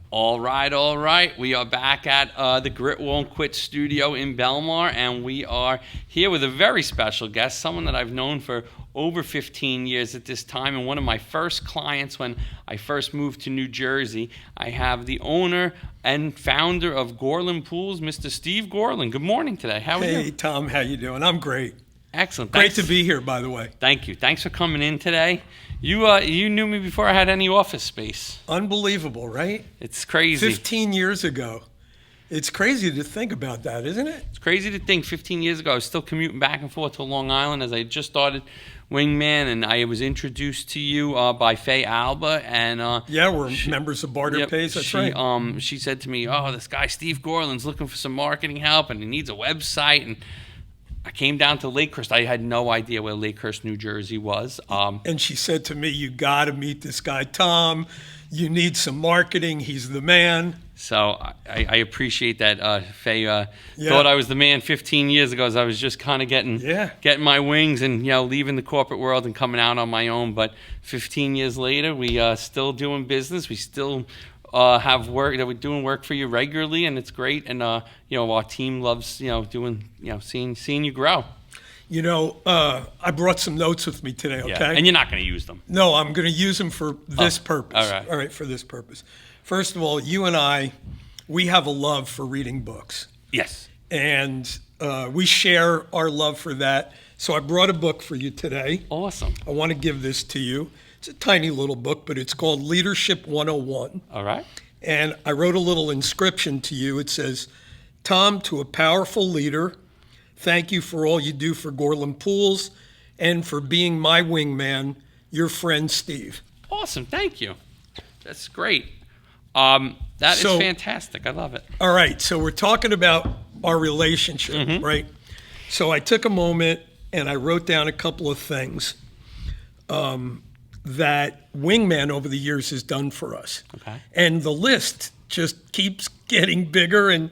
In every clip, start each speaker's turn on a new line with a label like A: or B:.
A: All right, all right. We are back at the Grit Won't Quit studio in Belmar, and we are here with a very special guest, someone that I've known for over 15 years at this time, and one of my first clients when I first moved to New Jersey. I have the owner and founder of Gorlin Pools, Mr. Steve Gorlin. Good morning today. How are you?
B: Hey, Tom, how you doing? I'm great.
A: Excellent.
B: Great to be here, by the way.
A: Thank you. Thanks for coming in today. You knew me before I had any office space.
B: Unbelievable, right?
A: It's crazy.
B: 15 years ago. It's crazy to think about that, isn't it?
A: It's crazy to think 15 years ago I was still commuting back and forth to Long Island as I just started Wingman, and I was introduced to you by Faye Alba. And
B: yeah, we're members of Barter Pays. That's right.
A: She said to me, "Oh, this guy Steve Gorlin's looking for some marketing help, and he needs a website." And I came down to Lakehurst. I had no idea where Lakehurst, New Jersey was.
B: And she said to me, "You got to meet this guy, Tom. You need some marketing. He's the man."
A: So I appreciate that. Faye thought I was the man 15 years ago, as I was just kind of getting my wings and leaving the corporate world and coming out on my own. But 15 years later, we still doing business. We still have work that we're doing work for you regularly, and it's great. And our team loves doing seeing you grow.
B: I brought some notes with me today. Okay,
A: and you're not going to use them.
B: No, I'm going to use them for this purpose.
A: All
B: right, for this purpose. First of all, you and I, we have a love for reading books.
A: Yes.
B: And we share our love for that. So I brought a book for you today.
A: Awesome.
B: I want to give this to you. It's a tiny little book, but it's called Leadership 101.
A: All right.
B: And I wrote a little inscription to you. It says, "Tom, to a powerful leader, thank you for all you do for Gorlin Pools and for being my wingman, your friend Steve."
A: Awesome. Thank you. That's great. That is fantastic. I love it.
B: All right. So we're talking about our relationship, right? So I took a moment and I wrote down a couple of things that Wingman over the years has done for us.
A: Okay.
B: And the list just keeps getting bigger. And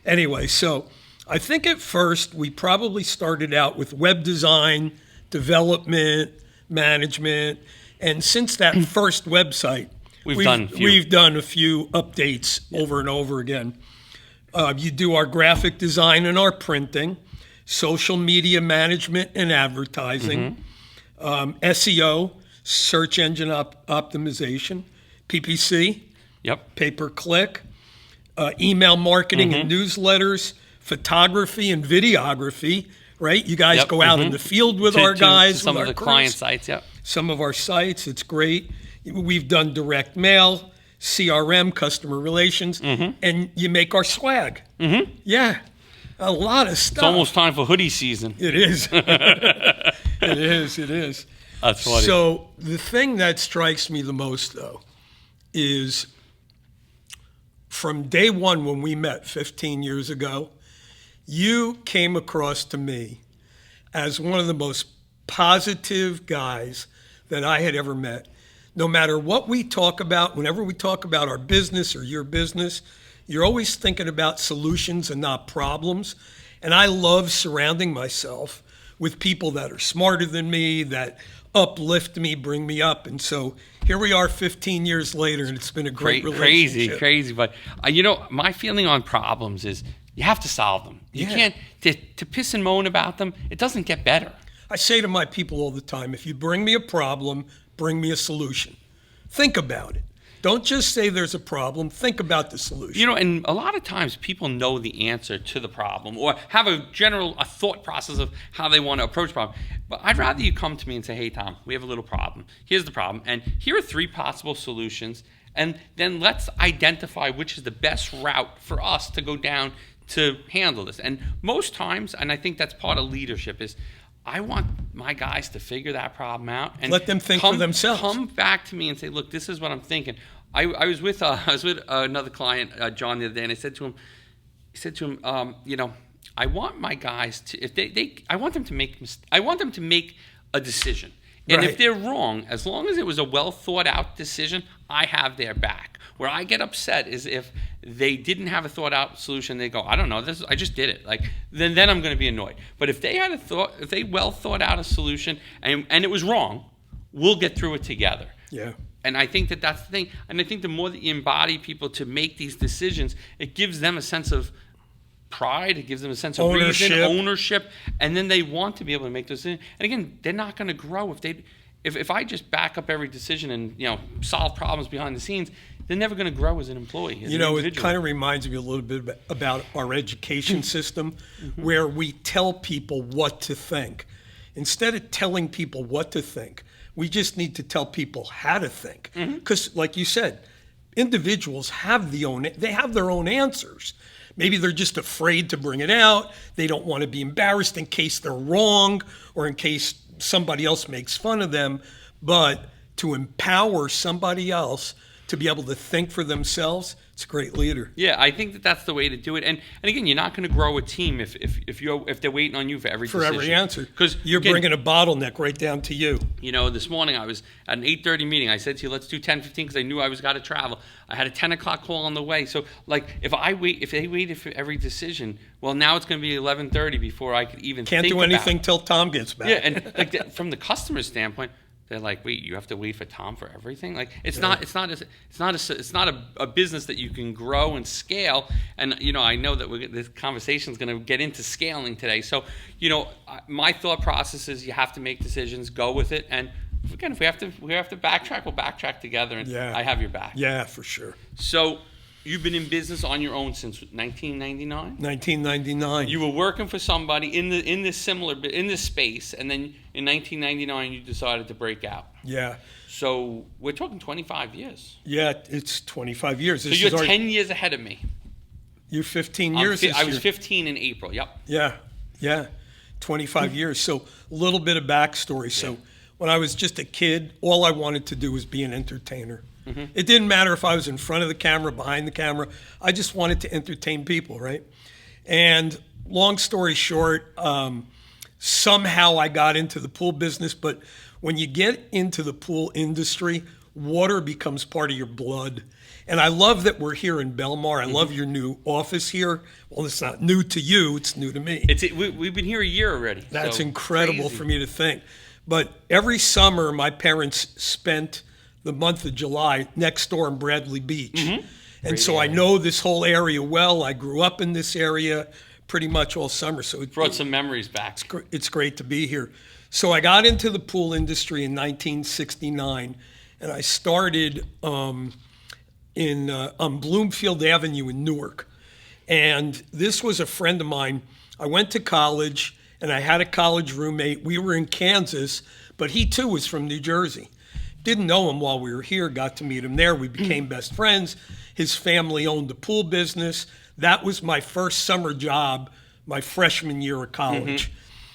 B: anyway, so I think at first we probably started out with web design, development, management. And since that first website, We've done a few updates over and over again. You do our graphic design and our printing, social media management and advertising, SEO, search engine optimization, PPC, pay-per-click, email marketing and newsletters, photography and videography, right? You guys go out in the field with our guys.
A: Some of the client sites,
B: Some of our sites, it's great. We've done direct mail, CRM, customer relations, and you make our swag. Yeah, a lot of stuff.
A: It's almost time for hoodie season.
B: It is. It is.
A: That's funny.
B: So the thing that strikes me the most, though, is from day one when we met 15 years ago, you came across to me as one of the most positive guys that I had ever met. No matter what we talk about, whenever we talk about our business or your business, you're always thinking about solutions and not problems. And I love surrounding myself with people that are smarter than me, that uplift me, bring me up. And so here we are 15 years later, and it's been a great relationship.
A: Crazy. But, my feeling on problems is you have to solve them. You can't, to piss and moan about them, it doesn't get better.
B: I say to my people all the time, if you bring me a problem, bring me a solution. Think about it. Don't just say there's a problem. Think about the solution.
A: And a lot of times people know the answer to the problem or have a thought process of how they want to approach the problem. But I'd rather you come to me and say, "Hey, Tom, we have a little problem. Here's the problem. And here are 3 possible solutions. And then let's identify which is the best route for us to go down to handle this." And most times, and I think that's part of leadership, is I want my guys to figure that problem out and
B: let them think for themselves.
A: Come back to me and say, "Look, this is what I'm thinking." I was with another client, John, the other day, and I said to him, I want my guys to I want them to make a decision. And if they're wrong, as long as it was a well thought out decision, I have their back. Where I get upset is if they didn't have a thought out solution, they go, "I don't know, I just did it." Then I'm going to be annoyed. But if they well thought out a solution and it was wrong, we'll get through it together.
B: Yeah.
A: And I think that that's the thing. And I think the more that you embody people to make these decisions, it gives them a sense of pride. It gives them a sense of ownership, and then they want to be able to make those decisions. And again, they're not going to grow if I just back up every decision and solve problems behind the scenes. They're never going to grow as an employee.
B: It kind of reminds me a little bit about our education system, where we tell people what to think. Instead of telling people what to think, we just need to tell people how to think. Because, like you said, individuals have their own answers. Maybe they're just afraid to bring it out. They don't want to be embarrassed in case they're wrong or in case somebody else makes fun of them. But to empower somebody else to be able to think for themselves, it's a great leader.
A: Yeah, I think that that's the way to do it. And again, you're not going to grow a team if they're waiting on you for every decision.
B: For every answer.
A: Because
B: you're bringing a bottleneck right down to you.
A: This morning I was at an 8:30 meeting. I said to you, let's do 10:15 because I knew I was got to travel. I had a 10 o'clock call on the way. So if they waited for every decision, well, now it's going to be 11:30 before I could even
B: Can't
A: think
B: do anything till Tom gets back.
A: Yeah, and from the customer standpoint, they're like, wait, you have to wait for Tom for everything? Like, it's not a business that you can grow and scale. And I know that this conversation is going to get into scaling today. So my thought process is you have to make decisions, go with it, and again, if we have to backtrack, we'll backtrack together. And I have your back.
B: Yeah, for sure.
A: So you've been in business on your own since 1999.
B: 1999.
A: You were working for somebody in this space, and then in 1999 you decided to break out.
B: Yeah.
A: So we're talking 25 years.
B: Yeah, it's 25 years.
A: So you're 10 years ahead of me.
B: You're 15 years.
A: I was 15 in April. Yep.
B: Yeah. 25 years. So a little bit of backstory. So when I was just a kid, all I wanted to do was be an entertainer. It didn't matter if I was in front of the camera, behind the camera. I just wanted to entertain people, right? And long story short, somehow I got into the pool business. But when you get into the pool industry, water becomes part of your blood. And I love that we're here in Belmar. I love your new office here. Well, it's not new to you. It's new to me.
A: We've been here a year already.
B: That's incredible for me to think. But every summer, my parents spent the month of July next door in Bradley Beach. And so I know this whole area well. I grew up in this area pretty much all summer. So it
A: brought some memories back.
B: It's great to be here. So I got into the pool industry in 1969, and I started on Bloomfield Avenue in Newark. And this was a friend of mine. I went to college, and I had a college roommate. We were in Kansas, but he too was from New Jersey. Didn't know him while we were here, got to meet him there. We became best friends. His family owned the pool business. That was my first summer job, my freshman year of college.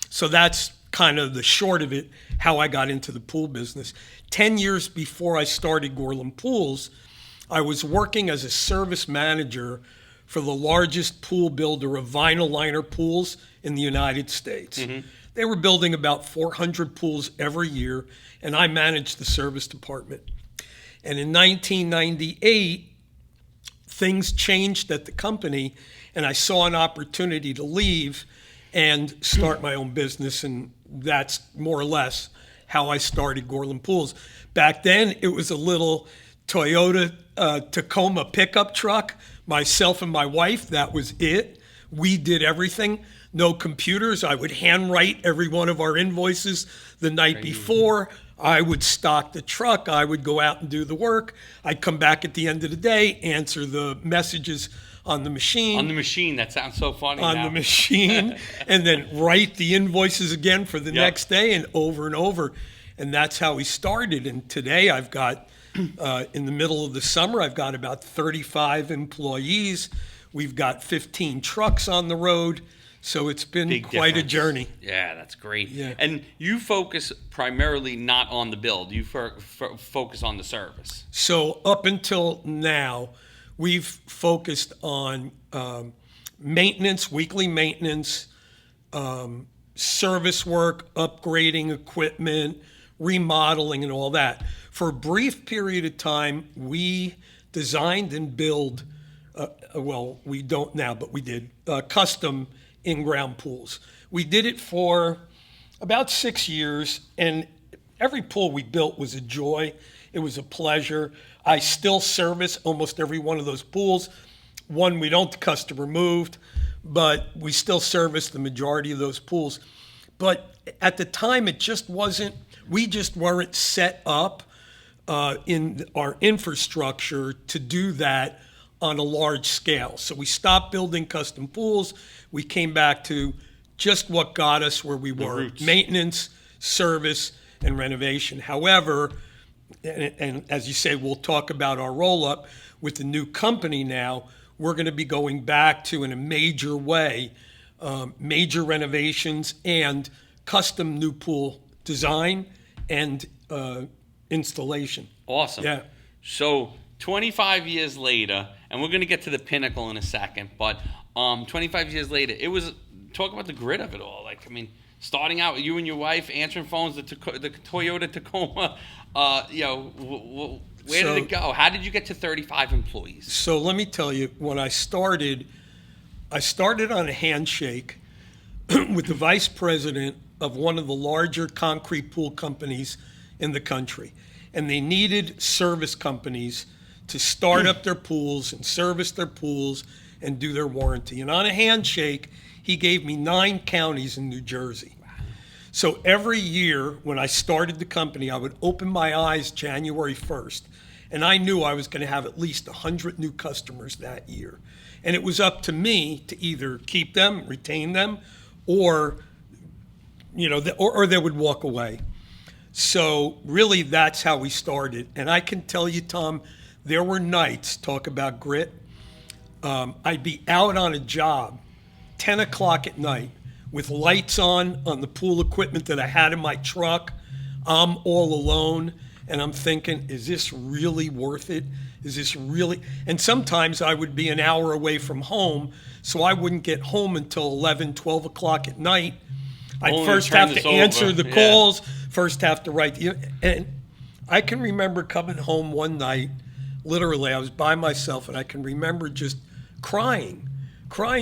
B: So that's kind of the short of it, how I got into the pool business. 10 years before I started Gorlin Pools, I was working as a service manager for the largest pool builder of vinyl liner pools in the United States. They were building about 400 pools every year, and I managed the service department. And in 1998, things changed at the company, and I saw an opportunity to leave and start my own business, and that's more or less how I started Gorlin Pools. Back then, it was a little Toyota Tacoma pickup truck, myself and my wife, that was it. We did everything. No computers. I would handwrite every one of our invoices the night before. I would stock the truck. I would go out and do the work. I'd come back at the end of the day, answer the messages on the machine.
A: On the machine. That sounds so funny now.
B: On the machine. And then write the invoices again for the next day and over. And that's how we started. And today I've got, in the middle of the summer, I've got about 35 employees. We've got 15 trucks on the road. So it's been quite a journey.
A: Yeah, that's great.
B: Yeah.
A: And you focus primarily not on the build. You focus on the service.
B: So up until now, we've focused on maintenance, weekly maintenance, service work, upgrading equipment, remodeling, and all that. For a brief period of time, we designed and built, well, we don't now, but we did, custom in-ground pools. We did it for about 6 years, and every pool we built was a joy. It was a pleasure. I still service almost every one of those pools. One we don't, the customer moved, but we still service the majority of those pools. But at the time, it just wasn't, we just weren't set up in our infrastructure to do that on a large scale. So we stopped building custom pools. We came back to just what got us where we were:
A: roots.
B: Maintenance, service, and renovation. However, and as you say, we'll talk about our roll-up with the new company now. We're going to be going back to, in a major way, major renovations and custom new pool design and installation.
A: Awesome.
B: Yeah.
A: So 25 years later, and we're going to get to the pinnacle in a second, but 25 years later, it was, talk about the grit of it all. Like, I mean, starting out with you and your wife answering phones, the Toyota Tacoma, where did it go? How did you get to 35 employees?
B: So let me tell you, when I started on a handshake with the vice president of one of the larger concrete pool companies in the country. And they needed service companies to start up their pools and service their pools and do their warranty. And on a handshake, he gave me 9 counties in New Jersey. So every year when I started the company, I would open my eyes January 1st, and I knew I was going to have at least 100 new customers that year. And it was up to me to either keep them, retain them, or or they would walk away. So really, that's how we started. And I can tell you, Tom, there were nights, talk about grit, I'd be out on a job, 10 o'clock at night, with lights on the pool equipment that I had in my truck. I'm all alone, and I'm thinking, is this really worth it? Is this really? And sometimes I would be an hour away from home, so I wouldn't get home until 11, 12 o'clock at night. I'd
A: Only
B: first
A: to turn
B: have
A: this
B: to answer
A: over.
B: the
A: Yeah.
B: calls, first have to write and I can remember coming home one night, literally, I was by myself, and I can remember just crying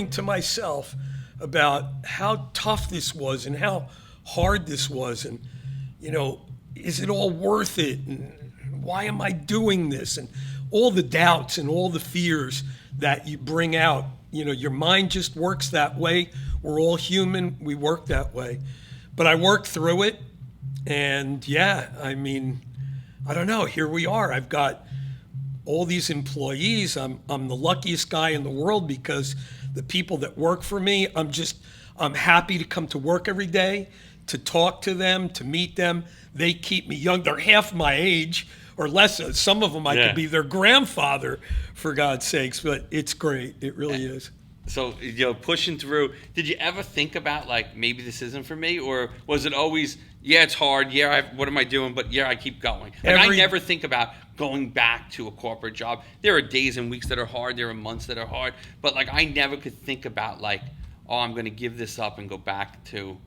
B: to myself about how tough this was and how hard this was, and, is it all worth it? And why am I doing this? And all the doubts and all the fears that you bring out. Your mind just works that way. We're all human. We work that way. But I worked through it. And yeah, I mean, I don't know. Here we are. I've got all these employees. I'm the luckiest guy in the world because the people that work for me, I'm happy to come to work every day, to talk to them, to meet them. They keep me young. They're half my age or less. Some of them I could be their grandfather, for God's sakes. But it's great. It really is.
A: So, pushing through, did you ever think about, like, maybe this isn't for me? Or was it always, yeah, it's hard, yeah, what am I doing? But, yeah, I keep going. I never think about going back to a corporate job. There are days and weeks that are hard. There are months that are hard. But, like, I never could think about, like, oh, I'm going to give this up and go back to,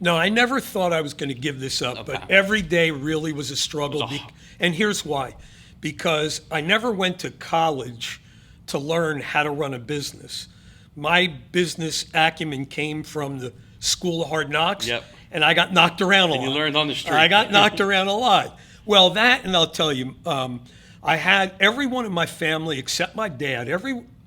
B: No, I never thought I was going to give this up.
A: Okay.
B: But every day really was a struggle.
A: It was
B: And here's why. Because I never went to college to learn how to run a business. My business acumen came from the School of Hard Knocks, and I got knocked around a lot.
A: And you learned on the street.
B: I got knocked around a lot. Well, that, and I'll tell you, I had everyone in my family except my dad.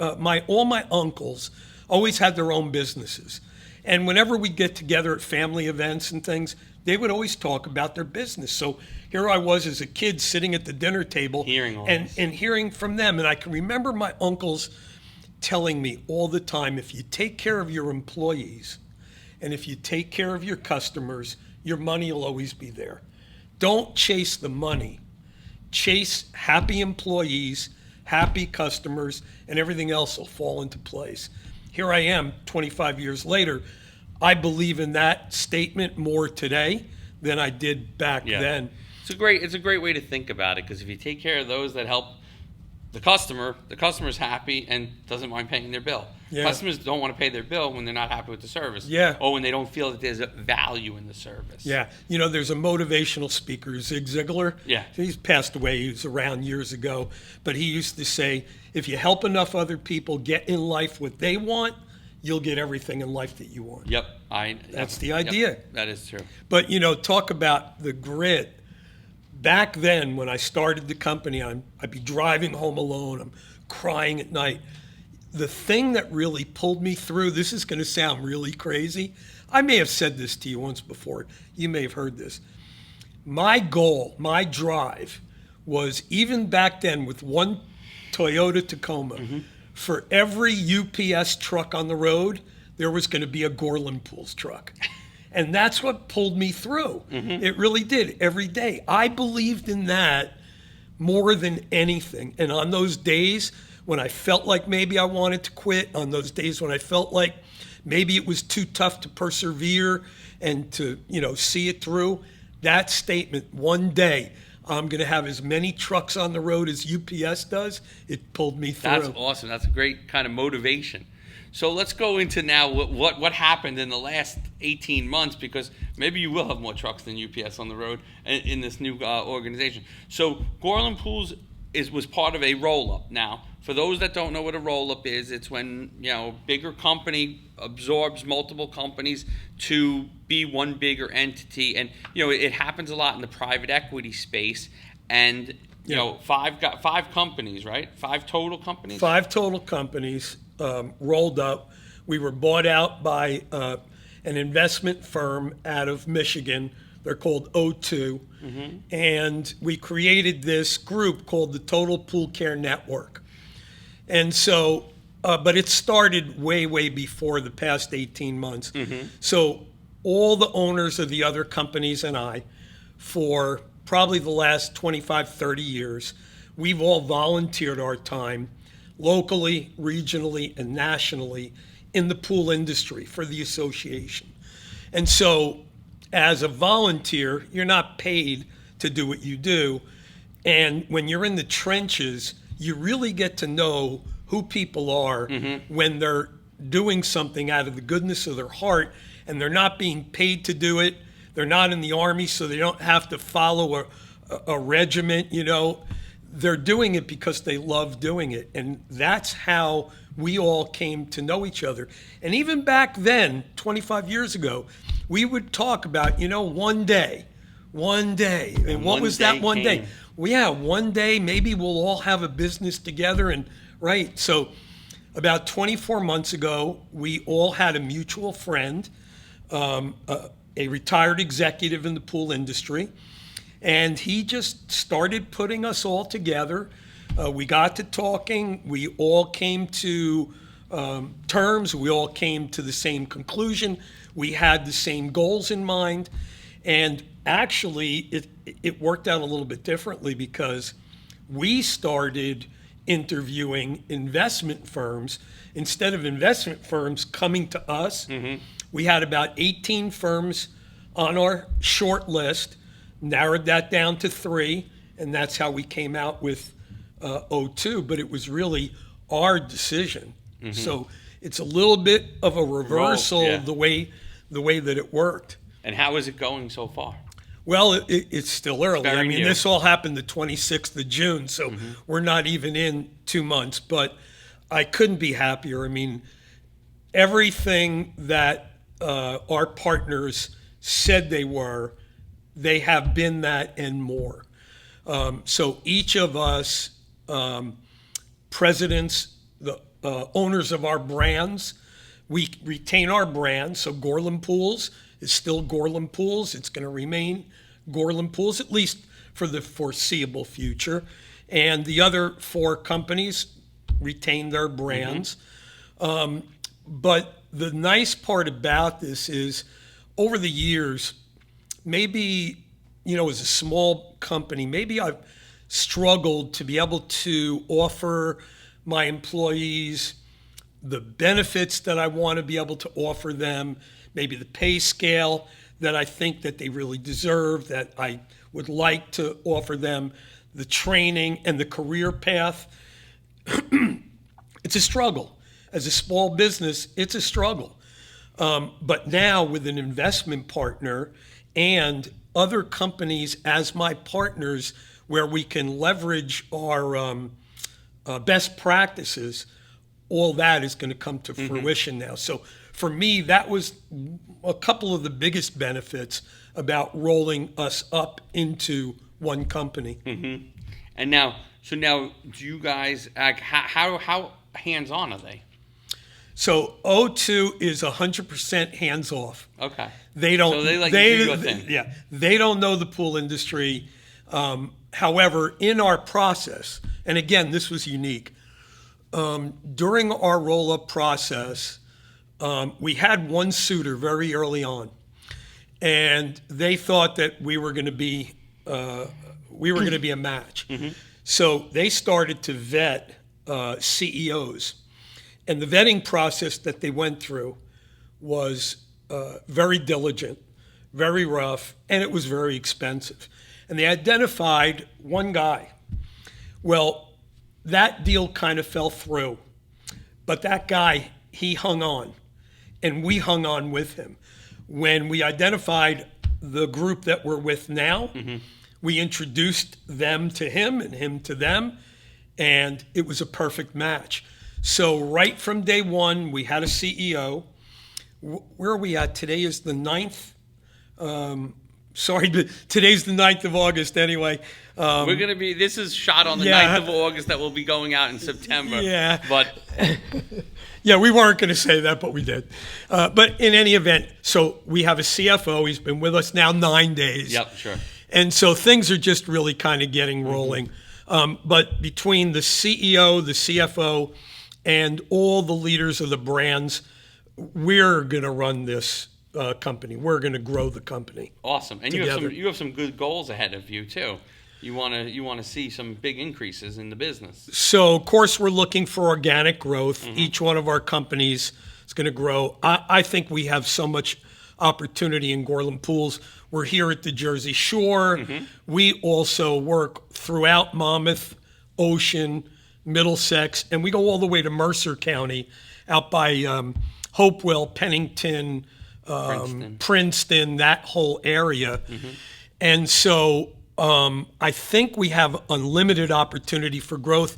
B: All my uncles always had their own businesses, and whenever we get together at family events and things, they would always talk about their business. So here I was as a kid sitting at the dinner table and hearing from them. And I can remember my uncles telling me all the time, if you take care of your employees and if you take care of your customers, your money will always be there. Don't chase the money. Chase happy employees, happy customers, and everything else will fall into place. Here I am 25 years later. I believe in that statement more today than I did back then.
A: It's a great way to think about it, because if you take care of those that help the customer's happy and doesn't mind paying their bill.
B: Yeah.
A: Customers don't want to pay their bill when they're not happy with the service.
B: Yeah.
A: Or when they don't feel that there's a value in the service.
B: Yeah. There's a motivational speaker, Zig Ziglar.
A: Yeah.
B: He's passed away. He was around years ago. But he used to say, if you help enough other people get in life what they want, you'll get everything in life that you want.
A: Yep.
B: That's the idea.
A: Yep. That is true.
B: But, talk about the grit. back then when I started the company, I'd be driving home alone. I'm crying at night. The thing that really pulled me through, this is going to sound really crazy. I may have said this to you once before. You may have heard this. My goal, my drive was, even back then with one Toyota Tacoma, for every UPS truck on the road, there was going to be a Gorlin Pools truck. And that's what pulled me through. It really did, every day. I believed in that more than anything. And on those days when I felt like maybe I wanted to quit, on those days when I felt like maybe it was too tough to persevere and to, see it through, that statement, one day I'm going to have as many trucks on the road as UPS does, it pulled me through.
A: That's awesome. That's a great kind of motivation. So let's go into now what happened in the last 18 months, because maybe you will have more trucks than UPS on the road in this new organization. So Gorlin Pools was part of a roll-up. Now, for those that don't know what a roll-up is, it's when bigger company absorbs multiple companies to be one bigger entity, and it happens a lot in the private equity space. And five companies, right? 5 total companies.
B: 5 total companies. Rolled up. We were bought out by an investment firm out of Michigan. They're called O2. And we created this group called the Total Pool Care Network. And so, but it started way, way before the past 18 months. So all the owners of the other companies and I, for probably the last 25, 30 years, we've all volunteered our time locally, regionally, and nationally in the pool industry for the association. And so as a volunteer, you're not paid to do what you do. And when you're in the trenches, you really get to know who people are when they're doing something out of the goodness of their heart, and they're not being paid to do it. They're not in the Army, so they don't have to follow a regiment, They're doing it because they love doing it. And that's how we all came to know each other. And even back then, 25 years ago, we would talk about, one day. And what was that one day? Well, yeah, one day maybe we'll all have a business together. And right. So about 24 months ago, we all had a mutual friend, a retired executive in the pool industry. And he just started putting us all together. We got to talking. We all came to terms. We all came to the same conclusion. We had the same goals in mind. And actually, it worked out a little bit differently, because we started interviewing investment firms. Instead of investment firms coming to us, we had about 18 firms on our short list. Narrowed that down to 3, and that's how we came out with O2. But it was really our decision. So it's a little bit of a reversal of the way that it worked.
A: And how is it going so far?
B: Well, it's still early.
A: Very new.
B: This all happened the 26th of June, so we're not even in 2 months. But I couldn't be happier. Everything that our partners said they have been that and more. So each of us, presidents, the owners of our brands, we retain our brand. So Gorlin Pools is still Gorlin Pools. It's going to remain Gorlin Pools, at least for the foreseeable future. And the other 4 companies retain their brands. But the nice part about this is, over the years, maybe, as a small company, maybe I've struggled to be able to offer my employees the benefits that I want to be able to offer them, maybe the pay scale that I think that they really deserve, that I would like to offer them, the training and the career path. It's a struggle. As a small business, it's a struggle. But now with an investment partner and other companies as my partners, where we can leverage our best practices, all that is going to come to fruition now. So for me, that was a couple of the biggest benefits about rolling us up into one company.
A: And now, so now, do you guys how hands-on are they?
B: So O2 is 100% hands off.
A: Okay.
B: They don't.
A: So they let you do your thing.
B: Yeah, they don't know the pool industry. However, in our process, and again, this was unique. During our roll-up process, we had one suitor very early on, and they thought that we were going to be a match. So they started to vet CEOs, and the vetting process that they went through was very diligent, very rough, and it was very expensive. And they identified one guy. Well, that deal kind of fell through, but that guy, he hung on, and we hung on with him. When we identified the group that we're with now, we introduced them to him and him to them, and it was a perfect match. So right from day one, we had a CEO. Where are we at? Today is the 9th. Today's the 9th of August anyway.
A: We're going to be, this is shot on the 9th of August that will be going out in September.
B: Yeah.
A: But
B: yeah, we weren't going to say that, but we did. But in any event, so we have a CFO. He's been with us now 9 days.
A: Yep, sure.
B: And so things are just really kind of getting rolling. But between the CEO, the CFO, and all the leaders of the brands, we're going to run this company. We're going to grow the company.
A: Awesome. And
B: together.
A: you have some good goals ahead of you too. You want to see some big increases in the business.
B: So of course we're looking for organic growth. Each one of our companies is going to grow. I think we have so much opportunity in Gorlin Pools. We're here at the Jersey Shore. We also work throughout Monmouth, Ocean, Middlesex, and we go all the way to Mercer County, out by Hopewell, Pennington, Princeton, that whole area. And so I think we have unlimited opportunity for growth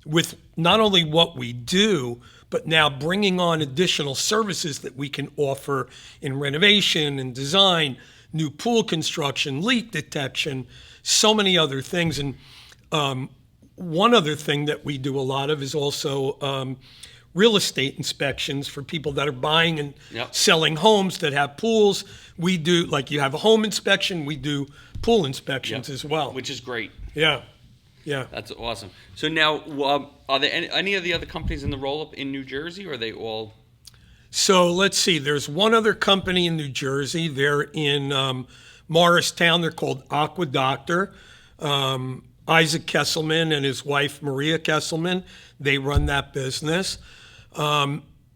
B: with not only what we do, but now bringing on additional services that we can offer in renovation and design, new pool construction, leak detection, so many other things. And one other thing that we do a lot of is also real estate inspections for people that are buying and selling homes that have pools. We do, like you have a home inspection, we do pool inspections as well.
A: Which is great.
B: Yeah.
A: That's awesome. So now, are there any of the other companies in the roll-up in New Jersey, or are they all?
B: So let's see. There's one other company in New Jersey. They're in Morristown. They're called Aqua Doctor. Isaac Kesselman and his wife, Maria Kesselman, they run that business.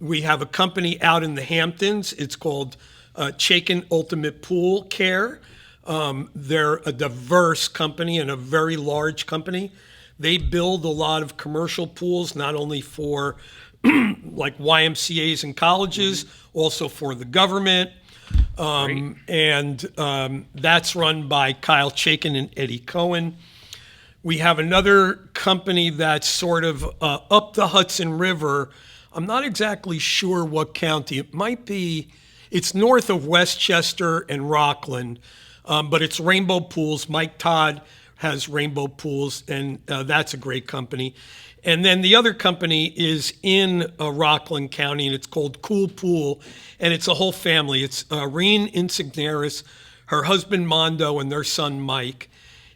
B: We have a company out in the Hamptons. It's called Chaikin Ultimate Pool Care. They're a diverse company and a very large company. They build a lot of commercial pools, not only for like YMCAs and colleges, also for the government. And that's run by Kyle Chaikin and Eddie Cohen. We have another company that's sort of up the Hudson River. I'm not exactly sure what county. It might be, it's north of Westchester and Rockland, but it's Rainbow Pools. Mike Todd has Rainbow Pools, and that's a great company. And then the other company is in Rockland County, and it's called Cool Pool, and it's a whole family. It's Reen Insignaris, her husband Mondo, and their son Mike.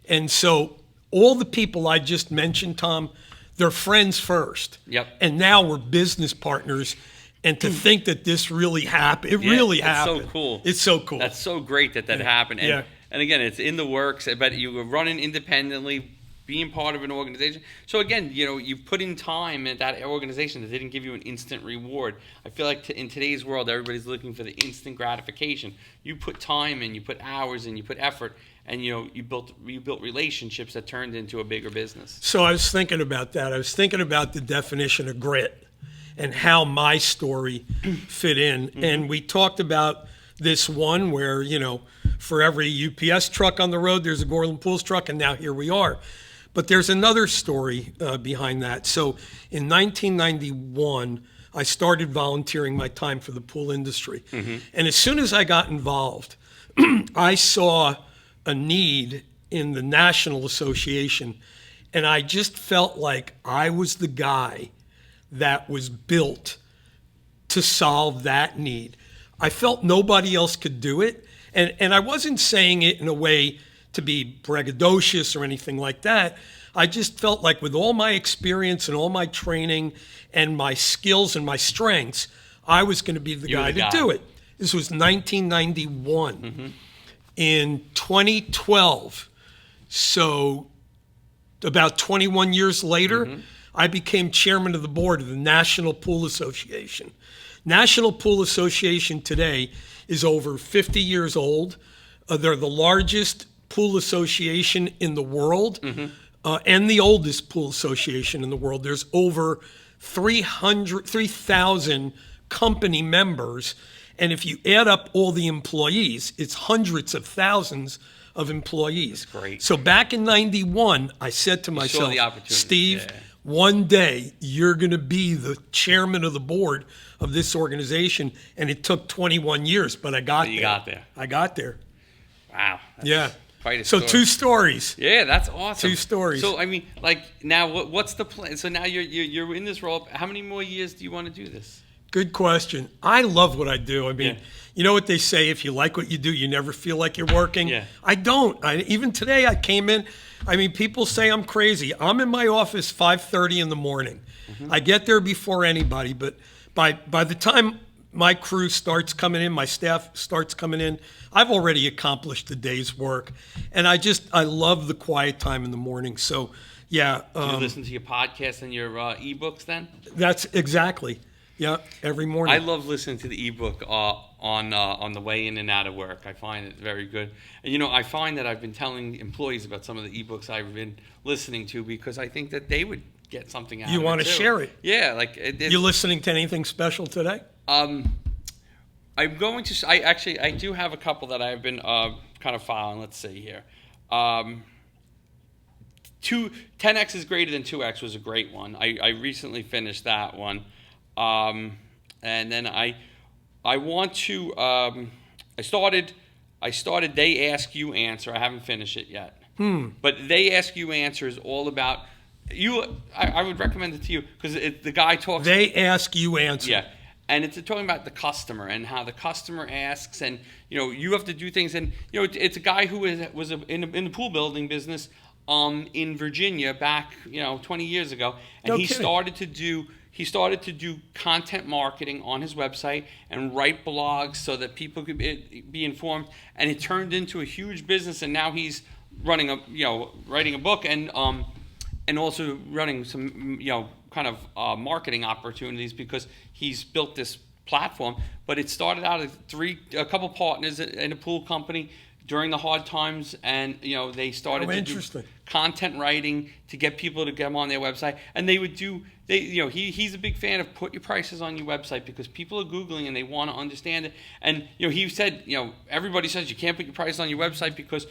B: And so all the people I just mentioned, Tom, they're friends first.
A: Yep.
B: And now we're business partners. And to think that this really happened, it really happened.
A: It's so cool.
B: It's so cool.
A: That's so great that happened. And, and again, it's in the works, but you were running independently, being part of an organization. So again, you put in time at that organization that didn't give you an instant reward. I feel like in today's world, everybody's looking for the instant gratification. You put time in, you put hours in, you put effort, and you built relationships that turned into a bigger business.
B: So I was thinking about that. I was thinking about the definition of grit and how my story fit in. And we talked about this one where, for every UPS truck on the road, there's a Gorlin Pools truck, and now here we are. But there's another story behind that. So in 1991, I started volunteering my time for the pool industry. And as soon as I got involved, I saw a need in the National Association, and I just felt like I was the guy that was built to solve that need. I felt nobody else could do it. And I wasn't saying it in a way to be braggadocious or anything like that. I just felt like with all my experience and all my training and my skills and my strengths, I was going to be the guy to do it. This was 1991. Mm-hmm. In 2012, so about 21 years later, mm-hmm. I became chairman of the board of the National Pool Association. National Pool Association today is over 50 years old. They're the largest pool association in the world, mm-hmm. And the oldest pool association in the world. There's over 3,000 company members. And if you add up all the employees, it's hundreds of thousands of employees.
A: That's great.
B: So back in 91, I said to myself, Steve, one day you're going to be the chairman of the board of this organization. And it took 21 years, but I got there.
A: You got there.
B: I got there.
A: Wow.
B: Yeah.
A: Quite a
B: so
A: story.
B: 2 stories.
A: Yeah, that's awesome.
B: 2 stories.
A: So I mean, like now, what's the plan? So now you're in this role. How many more years do you want to do this?
B: Good question. I love what I do. I mean, You know what they say, if you like what you do, you never feel like you're working.
A: Yeah.
B: I don't. Even today I came in, I mean, people say I'm crazy. I'm in my office 5:30 in the morning. Mm-hmm. I get there before anybody, but by the time my crew starts coming in, my staff starts coming in, I've already accomplished the day's work. And I love the quiet time in the morning. So, yeah.
A: Do you listen to your podcast and your ebooks then?
B: That's exactly. Yeah, every morning.
A: I love listening to the ebook on the way in and out of work. I find it very good. And I find that I've been telling employees about some of the ebooks I've been listening to because I think that they would get something out of it.
B: You want to share it?
A: Yeah, like
B: you listening to anything special today?
A: I'm going to. I do have a couple that I've been kind of following. Let's see here. 10x is greater than 2x was a great one. I recently finished that one. And then I want to. I started. They Ask You Answer. I haven't finished it yet. But They Ask You Answer is all about you. I would recommend it to you because the guy talks.
B: They Ask You Answer.
A: Yeah. And it's talking about the customer and how the customer asks, and you have to do things. And it's a guy who was in the pool building business in Virginia back 20 years ago, and he started to do content marketing on his website and write blogs so that people could be informed. And it turned into a huge business. And now he's writing a book and also running some kind of marketing opportunities because he's built this platform. But it started out as a couple partners in a pool company during the hard times, and they started to do content writing to get people to get them on their website, and they would do. He's a big fan of put your prices on your website because people are Googling and they want to understand it. And he said, everybody says you can't put your prices on your website because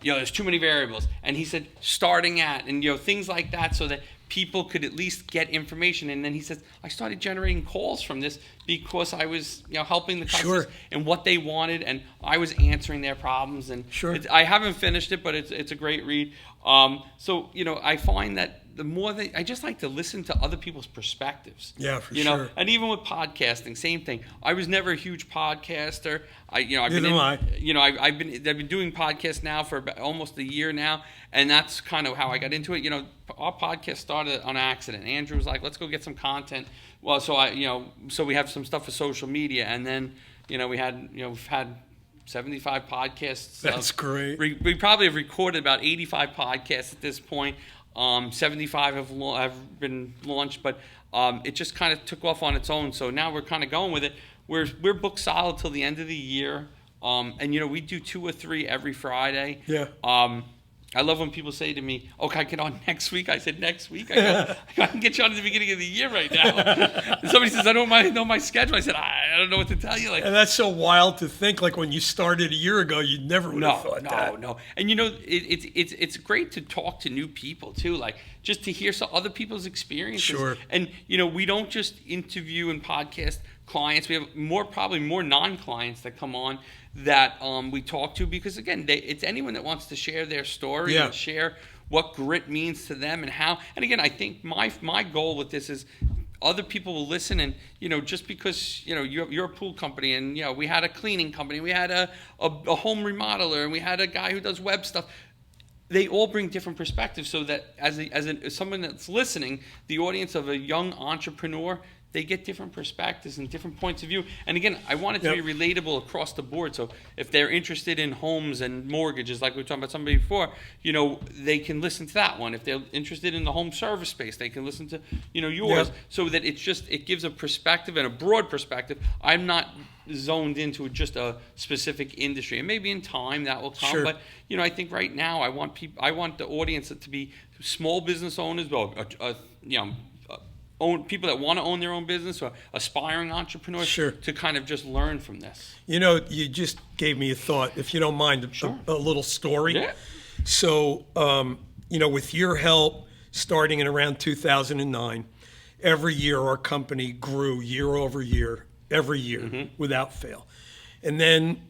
A: there's too many variables. And he said starting at and things like that so that people could at least get information. And then he says, I started generating calls from this because I was helping the customers and what they wanted, and I was answering their problems. And I haven't finished it, but it's a great read. So I find that the more I just like to listen to other people's perspectives.
B: Yeah, for sure.
A: And even with podcasting, same thing. I was never a huge podcaster. I've been doing podcasts now for almost a year now, and that's kind of how I got into it. Our podcast started on accident. Andrew was like, "Let's go get some content." Well, so we have some stuff for social media, and then we've had 75 podcasts.
B: That's great.
A: We probably have recorded about 85 podcasts at this point. 75 have been launched, but it just kind of took off on its own. So now we're kind of going with it. We're booked solid till the end of the year, and we do 2 or 3 every Friday.
B: Yeah.
A: I love when people say to me, "Oh, can I get on next week?" I said, "Next week." I can get you on at the beginning of the year right now. And somebody says, "I don't know my schedule." I said, "I don't know what to tell you."
B: And that's so wild to think. Like when you started a year ago, you never would have thought that.
A: No. And it's great to talk to new people too. Like just to hear some other people's experiences.
B: Sure.
A: And we don't just interview and podcast clients. We have probably more non-clients that come on that we talk to, because again, it's anyone that wants to share their story and share what grit means to them and how. And again, I think my goal with this is other people will listen, and just because you're a pool company, and we had a cleaning company, we had a home remodeler, and we had a guy who does web stuff. They all bring different perspectives, so that as someone that's listening, the audience of a young entrepreneur, they get different perspectives and different points of view. And again, I want it to be relatable across the board. So if they're interested in homes and mortgages, like we were talking about somebody before, they can listen to that one. If they're interested in the home service space, they can listen to, yours. So that it gives a perspective and a broad perspective. I'm not zoned into just a specific industry. And maybe in time that will come.
B: Sure.
A: But, I think right now I want the audience to be small business owners, people that want to own their own business, or aspiring entrepreneurs, to kind of just learn from this.
B: You just gave me a thought, if you don't mind, a little story.
A: Yeah.
B: So, with your help, starting in around 2009, every year our company grew year over year, every year, without fail. And then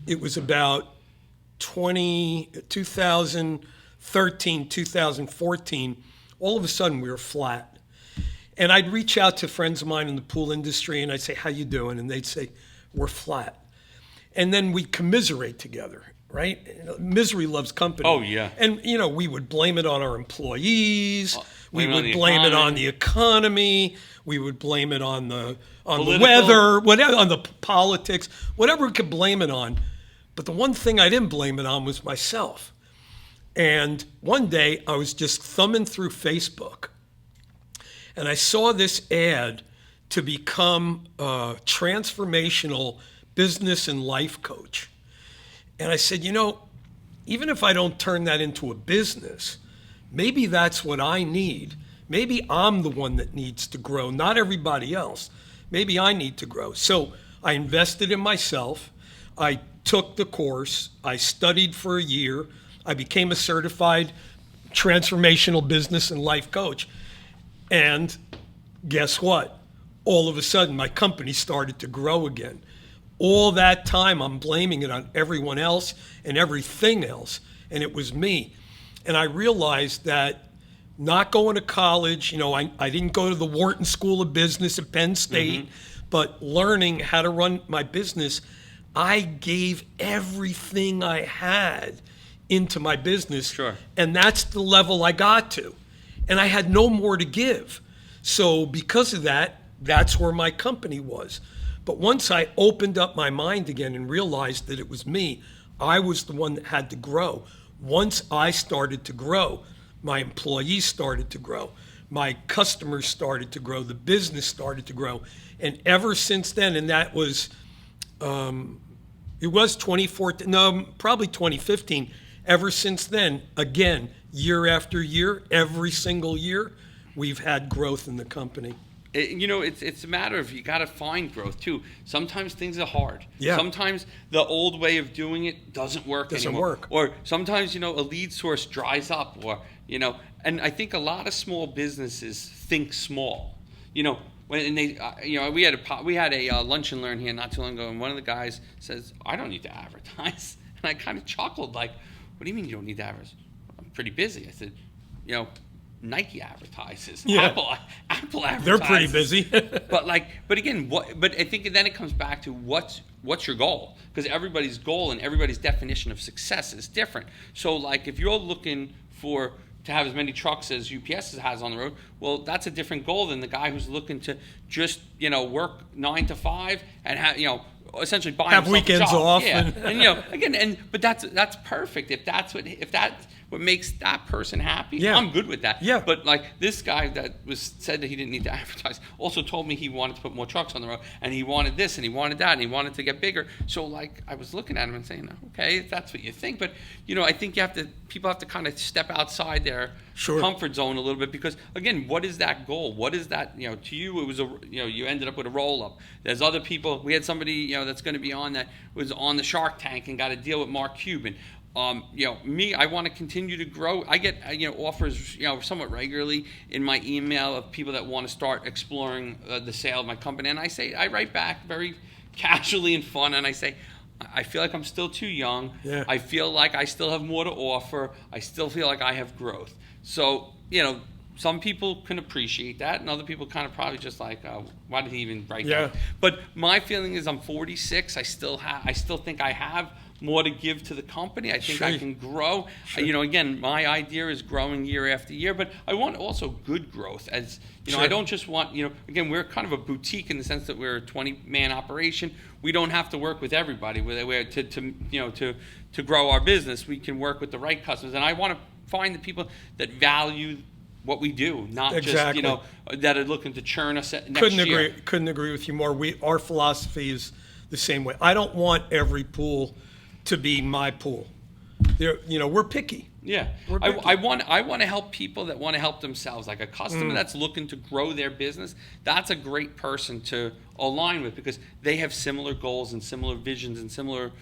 B: it was about 2013, 2014, all of a sudden we were flat. And I'd reach out to friends of mine in the pool industry and I'd say, how you doing? And they'd say, we're flat. And then we'd commiserate together, right? Misery loves company.
A: Oh, yeah.
B: And, we would blame it on our employees. We would blame it on the economy. We would blame it on the weather, whatever, on the politics, whatever we could blame it on. But the one thing I didn't blame it on was myself. And one day I was just thumbing through Facebook and I saw this ad to become a transformational business and life coach. And I said, even if I don't turn that into a business, maybe that's what I need. Maybe I'm the one that needs to grow, not everybody else. Maybe I need to grow. So I invested in myself. I took the course. I studied for a year. I became a certified transformational business and life coach. And guess what? All of a sudden, my company started to grow again. All that time, I'm blaming it on everyone else and everything else. And it was me. And I realized that not going to college, I didn't go to the Wharton School of Business at Penn State, but learning how to run my business, I gave everything I had into my business.
A: Sure.
B: And that's the level I got to. And I had no more to give. So because of that, that's where my company was. But once I opened up my mind again and realized that it was me, I was the one that had to grow. Once I started to grow, my employees started to grow. My customers started to grow. The business started to grow. And ever since then, and that was, it was 2014, no, probably 2015. Ever since then, again, year after year, every single year, we've had growth in the company.
A: It's a matter of you got to find growth too. Sometimes things are hard.
B: Yeah.
A: Sometimes the old way of doing it doesn't work anymore. Or sometimes, a lead source dries up, or, and I think a lot of small businesses think small. When they, we had a lunch and learn here not too long ago, and one of the guys says, I don't need to advertise. And I kind of chuckled like, what do you mean you don't need to advertise? I'm pretty busy. I said, Nike advertises.
B: Yeah.
A: Apple advertises.
B: They're pretty busy.
A: but again, but I think then it comes back to what's your goal? Because everybody's goal and everybody's definition of success is different. So if you're looking to have as many trucks as UPS has on the road, well, that's a different goal than the guy who's looking to just work 9 to 5 and have essentially buy
B: have
A: himself
B: weekends
A: a job.
B: off.
A: Yeah. And but that's perfect. If that's what makes that person happy,
B: Yeah.
A: I'm good with that.
B: Yeah.
A: But this guy that said that he didn't need to advertise also told me he wanted to put more trucks on the road, and he wanted this and he wanted that and he wanted to get bigger. So I was looking at him and saying, okay, if that's what you think, but I think people have to kind of step outside their comfort zone a little bit, because again, what is that goal? What is that, to you it was you ended up with a roll up. There's other people. We had somebody that's going to be on that was on the Shark Tank and got a deal with Mark Cuban. Me, I want to continue to grow. I get, offers, somewhat regularly in my email of people that want to start exploring the sale of my company. And I write back very casually and fun, and I say, I feel like I'm still too young.
B: Yeah.
A: I feel like I still have more to offer. I still feel like I have growth. So, some people can appreciate that, and other people kind of probably just like, why did he even write that? But my feeling is I'm 46. I still think I have more to give to the company. I think I can grow. Again, my idea is growing year after year, but I want also good growth. As I don't just want, again, we're kind of a boutique in the sense that we're a 20-man operation. We don't have to work with everybody. To grow our business, we can work with the right customers, and I want to find the people that value what we do, not just that are looking to churn us next year.
B: Couldn't agree with you more. Our philosophy is the same way. I don't want every pool to be my pool. We're picky.
A: Yeah, I want to help people that want to help themselves. Like a customer that's looking to grow their business, that's a great person to align with because they have similar goals and similar visions and similar,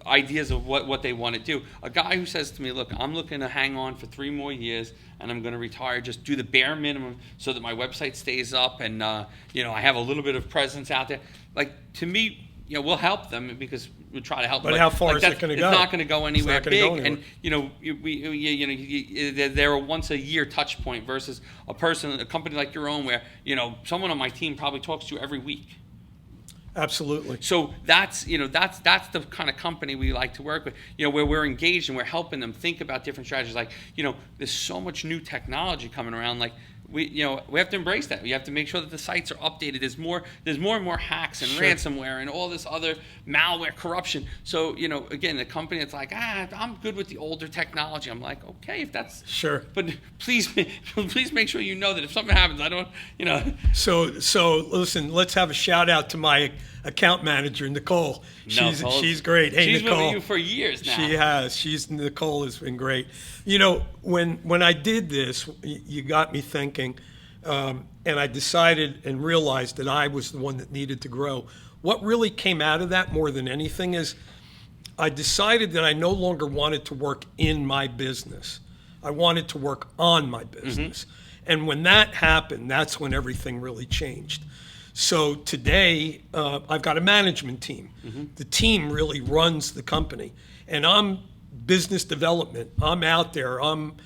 A: ideas of what they want to do. A guy who says to me, look, I'm looking to hang on for 3 more years and I'm going to retire, just do the bare minimum so that my website stays up and, I have a little bit of presence out there. Like, to me, we'll help them because we try to help them.
B: But how far is it going to go?
A: It's not going to go anywhere big.
B: And,
A: they're a once a year touch point versus a company like your own where, someone on my team probably talks to you every week.
B: Absolutely.
A: So that's the kind of company we like to work with, where we're engaged and we're helping them think about different strategies. Like, there's so much new technology coming around. Like, we have to embrace that. We have to make sure that the sites are updated. There's more and more hacks and ransomware and all this other malware corruption. So, again, the company that's like, I'm good with the older technology. I'm like, okay, if that's
B: sure.
A: But please make sure that if something happens, I don't,
B: So listen, let's have a shout out to my account manager, Nicole. She's great. Hey,
A: she's
B: Nicole.
A: Been with you for years now.
B: She has. Nicole has been great. When I did this, you got me thinking, and I decided and realized that I was the one that needed to grow. What really came out of that more than anything is I decided that I no longer wanted to work in my business. I wanted to work on my business. Mm-hmm. And when that happened, that's when everything really changed. So today, I've got a management team. Mm-hmm. The team really runs the company. And I'm business development. I'm out there. I'm,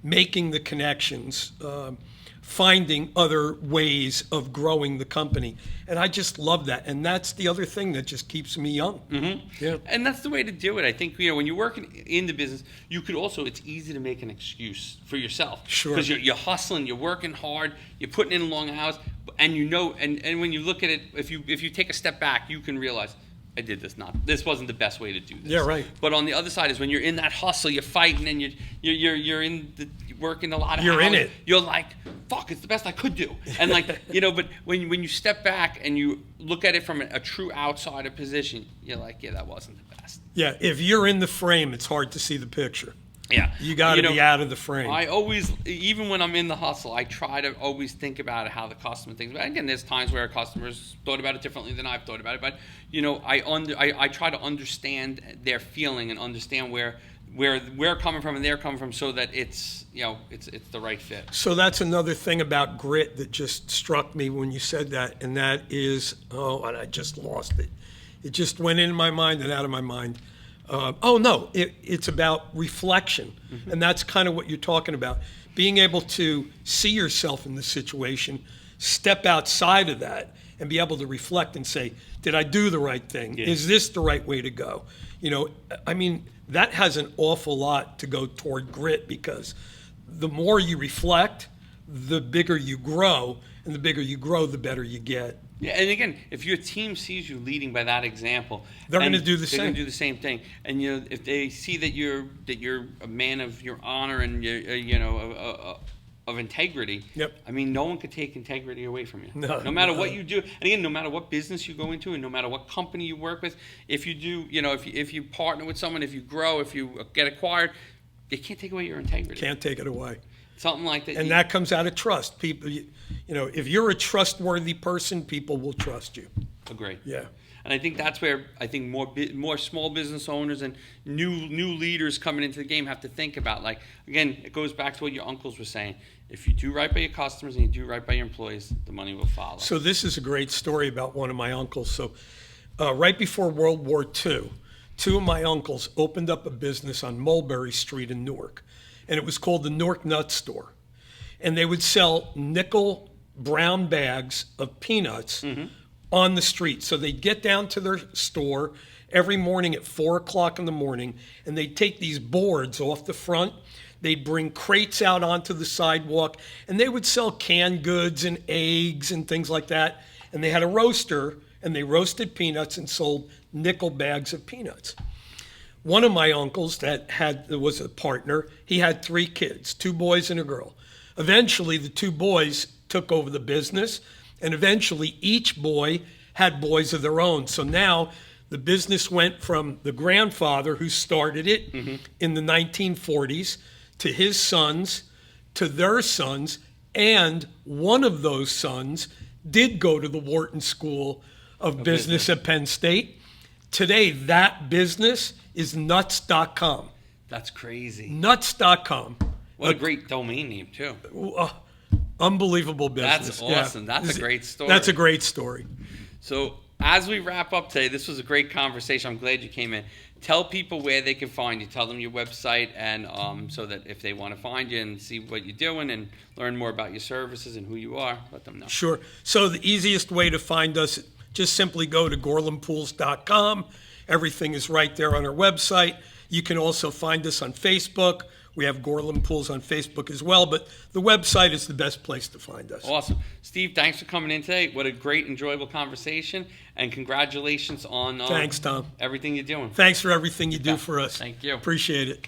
B: making the connections, finding other ways of growing the company. And I just love that. And that's the other thing that just keeps me young.
A: Mm-hmm. Yeah. And that's the way to do it. I think, when you're working in the business, you could also, it's easy to make an excuse for yourself.
B: Sure.
A: Because you're hustling, you're working hard, you're putting in long hours, and and when you look at it, if you take a step back, you can realize, I did this wasn't the best way to do this.
B: Yeah, right.
A: But on the other side is when you're in that hustle, you're fighting and you're working a lot of
B: hours. You're in it.
A: You're like, fuck, it's the best I could do. And but when you step back and you look at it from a true outsider position, you're like, yeah, that wasn't the best.
B: Yeah, if you're in the frame, it's hard to see the picture.
A: Yeah.
B: You got to be out of the frame.
A: I always, even when I'm in the hustle, I try to always think about how the customer thinks. But again, there's times where customers thought about it differently than I've thought about it. But, I try to understand their feeling and understand where we're coming from and they're coming from so that it's the right fit.
B: So that's another thing about grit that just struck me when you said that. And that is, and I just lost it. It just went in my mind and out of my mind. It's about reflection. Mm-hmm. And that's kind of what you're talking about. Being able to see yourself in the situation, step outside of that, and be able to reflect and say, did I do the right thing? Yeah. Is this the right way to go? That has an awful lot to go toward grit because the more you reflect, the bigger you grow. And the bigger you grow, the better you get.
A: Yeah, and again, if your team sees you leading by that example,
B: they're going to do the
A: same. They're going to do the same thing. And if they see that you're a man of your honor and of integrity,
B: yep.
A: No one could take integrity away from you.
B: No
A: matter what you do, and again, no matter what business you go into, and no matter what company you work with, if you do, if you partner with someone, if you grow, if you get acquired, they can't take away your integrity.
B: Can't take it away.
A: Something like that.
B: And that comes out of trust. People, if you're a trustworthy person, people will trust you.
A: Agree.
B: Yeah.
A: And I think that's where I think more small business owners and new leaders coming into the game have to think about. Like, again, it goes back to what your uncles were saying. If you do right by your customers and you do right by your employees, the money will follow.
B: So this is a great story about one of my uncles. So right before World War II, two of my uncles opened up a business on Mulberry Street in Newark, and it was called the Newark Nut Store. And they would sell nickel brown bags of peanuts on the street. So they'd get down to their store every morning at 4 o'clock in the morning, and they'd take these boards off the front. They'd bring crates out onto the sidewalk, and they would sell canned goods and eggs and things like that. And they had a roaster, and they roasted peanuts and sold nickel bags of peanuts. One of my uncles that was a partner, he had 3 kids, 2 boys and a girl. Eventually, the 2 boys took over the business, and eventually each boy had boys of their own. So now the business went from the grandfather who started it in the 1940s to his sons, to their sons, and one of those sons did go to the Wharton School of Business at Penn State. Today, that business is nuts.com.
A: That's crazy.
B: Nuts.com.
A: What a great domain name, too.
B: Unbelievable business.
A: That's awesome.
B: Yeah.
A: That's a great story.
B: That's a great story.
A: So as we wrap up today, this was a great conversation. I'm glad you came in. Tell people where they can find you. Tell them your website, and so that if they want to find you and see what you're doing and learn more about your services and who you are, let them know.
B: Sure. So the easiest way to find us, just simply go to gorlinpools.com. Everything is right there on our website. You can also find us on Facebook. We have Gorlin Pools on Facebook as well, but the website is the best place to find us.
A: Awesome. Steve, thanks for coming in today. What a great, enjoyable conversation, and congratulations on
B: Thanks, Tom.
A: everything you're doing.
B: Thanks for everything you do for us.
A: Thank you.
B: Appreciate it.